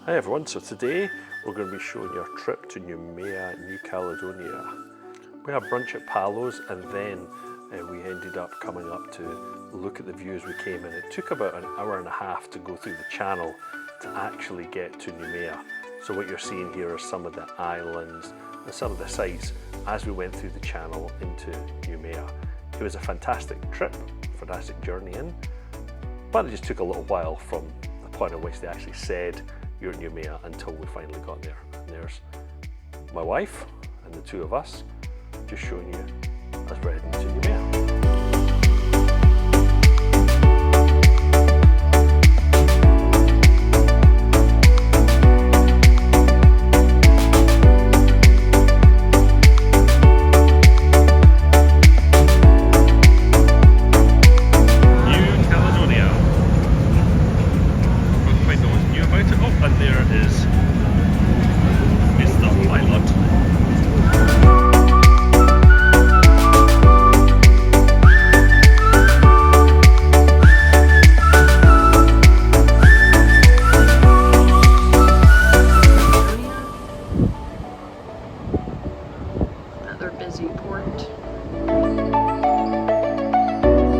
Hi everyone, so today we're going to be showing you our trip to Noumea New Caledonia. We had brunch at Palos and then we ended up coming up to look at the view as we came in. It took about an hour and a half to go through the channel to actually get to Noumea. So what you're seeing here are some of the islands and some of the sights as we went through the channel into Noumea. It was a fantastic trip, fantastic journey in, but it just took a little while from the point at which they actually said you're at Noumea until we finally got there. And there's my wife and the two of us just showing you us heading to Noumea. Another busy port.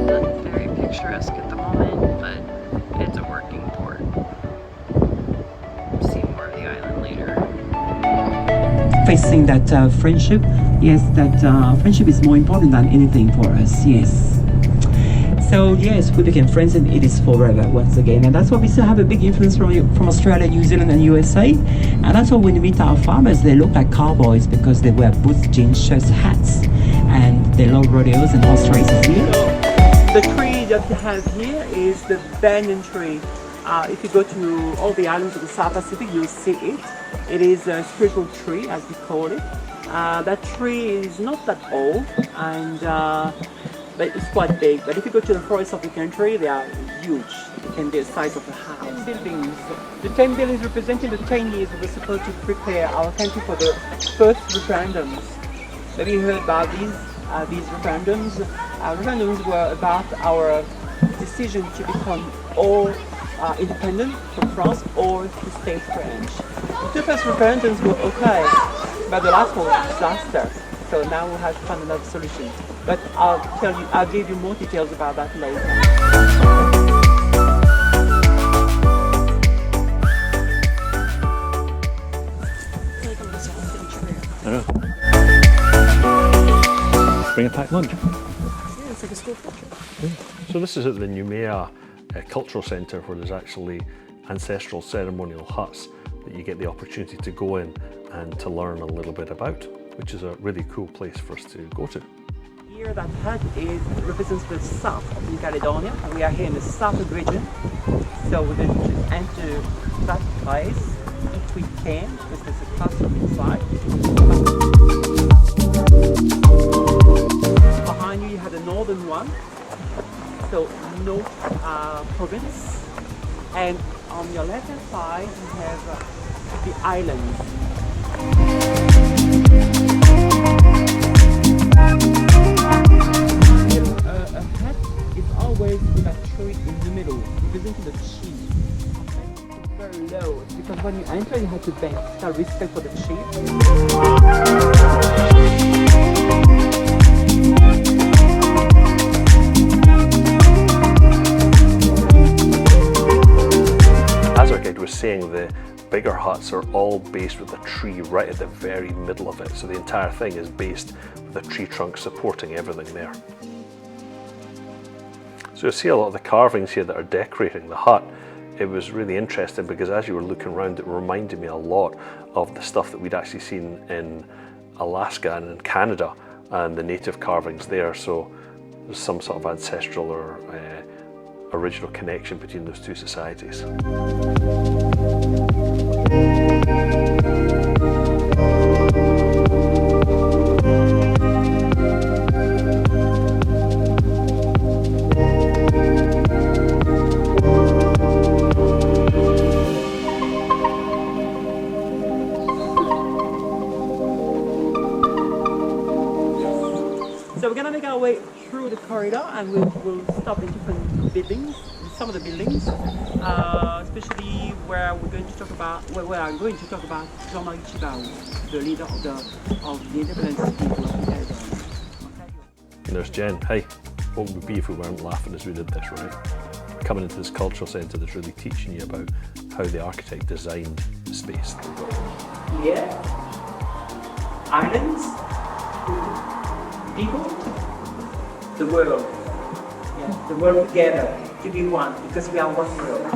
Not very picturesque at the moment, but it's a working port. See more of the island later. Facing that friendship, yes, that friendship is more important than anything for us, yes. So yes, we became friends and it is forever once again, and that's why we still have a big influence from Australia, New Zealand and USA. And that's why when we meet our farmers, they look like cowboys because they wear boots, jeans, shirts, hats, and they love rodeos and horse races here. So, the tree that you have here is the banyan tree. If you go to all the islands of the South Pacific, you'll see it. It is a spiritual tree, as we call it. That tree is not that old, and but it's quite big. But if you go to the forests of the country, they are huge. It can be the size of a house. 10 buildings. The 10 buildings representing the 10 years we were supposed to prepare our country for the first referendums. Maybe you heard about these referendums. Referendums were about our decision to become all independent from France or to stay French. The two first referendums were okay, but the last one was a disaster. So now we have to find another solution. But I'll give you more details about that later. I know. Bring a packed lunch. Yeah, it's like a school trip. Yeah. So this is at the Noumea Cultural Centre, where there's actually ancestral ceremonial huts that you get the opportunity to go in and to learn a little bit about, which is a really cool place for us to go to. Here that hut represents the south of New Caledonia. We are here in the southern region, so we're going to enter that place if we can, because there's a classroom inside. Behind you have the northern one, so North province, and on your left hand side you have the islands. A hat is always with a tree in the middle, representing the chief. It's very low, because when you enter you have to bend, show respect for the chief. As our guide was saying, the bigger huts are all based with a tree right at the very middle of it. So the entire thing is based with a tree trunk supporting everything there. So you'll see a lot of the carvings here that are decorating the hut. It was really interesting because as you were looking around, it reminded me a lot of the stuff that we'd actually seen in Alaska and in Canada and the native carvings there. So there's some sort of ancestral or original connection between those two societies. So we're gonna make our way through the corridor and we'll stop in different buildings some of the buildings, especially where I'm going to talk about Jean-Marie Chibao, the leader of the independence people of New Caledonia. And there's Jen. Hey, what would we be if we weren't laughing as we did this, right? Coming into this cultural centre that's really teaching you about how the architect designed the space that we've got. Yeah. Islands, people, the world. Yeah. The world together to be one because we are one world.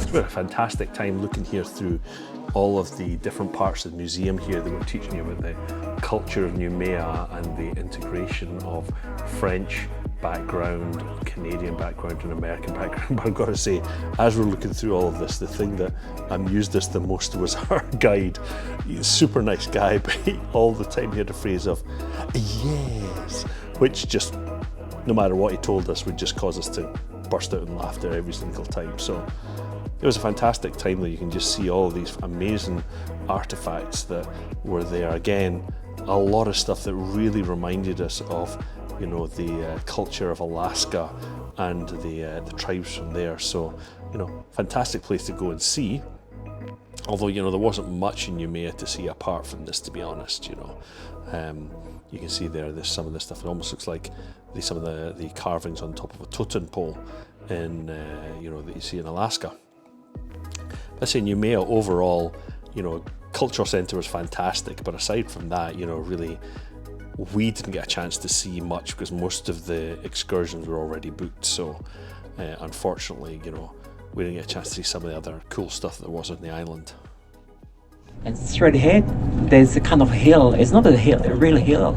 It's been a fantastic time looking here through all of the different parts of the museum here that were teaching you about the culture of Noumea and the integration of French background, Canadian background and American background. But I've got to say, as we're looking through all of this, the thing that amused us the most was our guide. He's a super nice guy, but all the time he had a phrase of, yes, which just, no matter what he told us, would just cause us to burst out in laughter every single time. So it was a fantastic time that you can just see all of these amazing artifacts that were there. Again, a lot of stuff that really reminded us of, you know, the culture of Alaska and the tribes from there. So, you know, fantastic place to go and see. Although, you know, there wasn't much in Noumea to see apart from this, to be honest, you know. You can see there's some of this stuff. It almost looks like some of the carvings on top of a totem pole in, you know, that you see in Alaska. Let's say Noumea overall, you know, cultural centre was fantastic, but aside from that, you know, really, we didn't get a chance to see much because most of the excursions were already booked. So, unfortunately, you know, we didn't get a chance to see some of the other cool stuff that was on the island. And straight ahead, there's a kind of hill. It's not a hill, a real hill.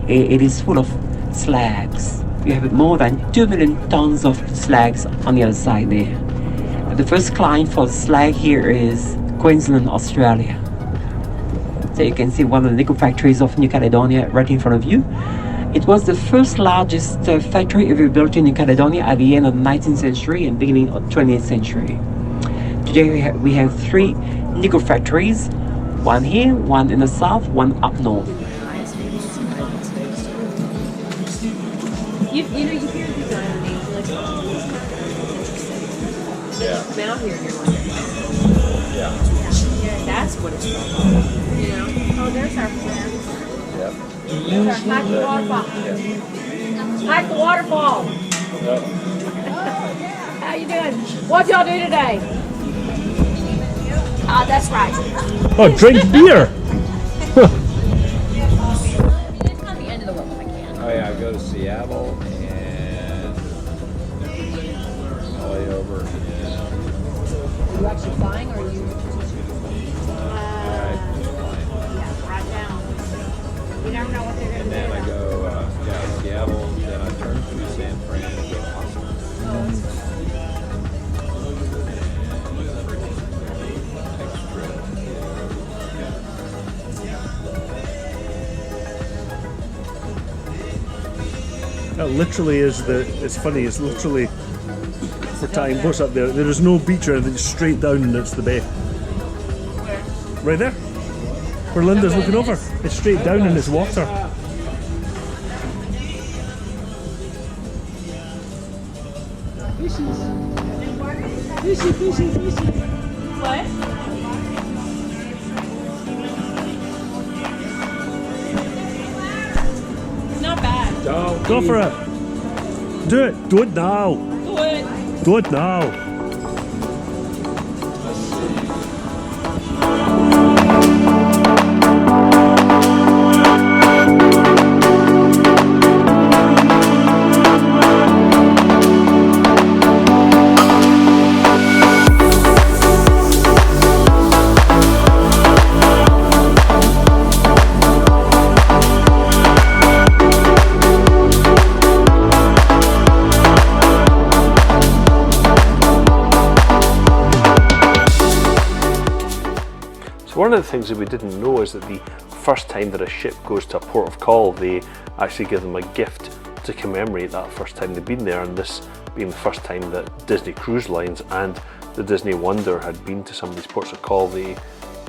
It is full of slags. We have more than 2 million tons of slags on the other side there. The first client for slag here is Queensland, Australia. So you can see one of the nickel factories of New Caledonia right in front of you. It was the first largest factory ever built in New Caledonia at the end of the 19th century and beginning of the 20th century. Today we have 3 nickel factories, one here, one in the south, one up north. You know, you hear these island names, you're like, oh, this is interesting. Yeah. Come out here and you're like, Yeah. yeah, that's what it's from. You know? Oh, there's our friend. Yep. There's our hike the waterfall. Hike the waterfall. Yep. How you doing? What y'all do today? That's right. Oh, drink beer! It's not the end of the world if I can. Oh yeah, I go to Seattle and LA over. Are you actually flying or are you? Yeah, right down. You never know what they're going to And do. then I go, Seattle, then I turn to San Fran and go to Austin. That literally is it's funny, it's literally, for time, what's up there? There is no beach or anything, it's straight down and it's the bay. Where? Right there, where Linda's looking over. It's straight down and it's water. What? Not bad. Go for it. Do it. Do it now. Do it. Do it now. So one of the things that we didn't know is that the first time that a ship goes to a port of call, they actually give them a gift to commemorate that first time they've been there, and this being the first time that Disney Cruise Lines and the Disney Wonder had been to some of these ports of call, they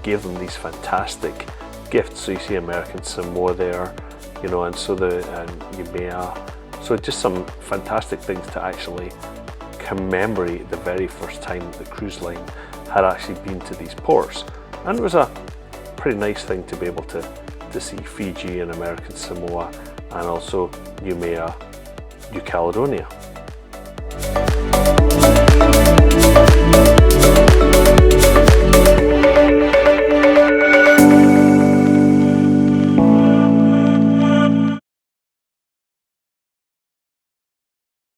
gave them these fantastic gifts. So you see American Samoa there, you know, and so and Noumea. So just some fantastic things to actually commemorate the very first time that the cruise line had actually been to these ports. And it was a pretty nice thing to be able to see Fiji and American Samoa, and also Noumea New Caledonia.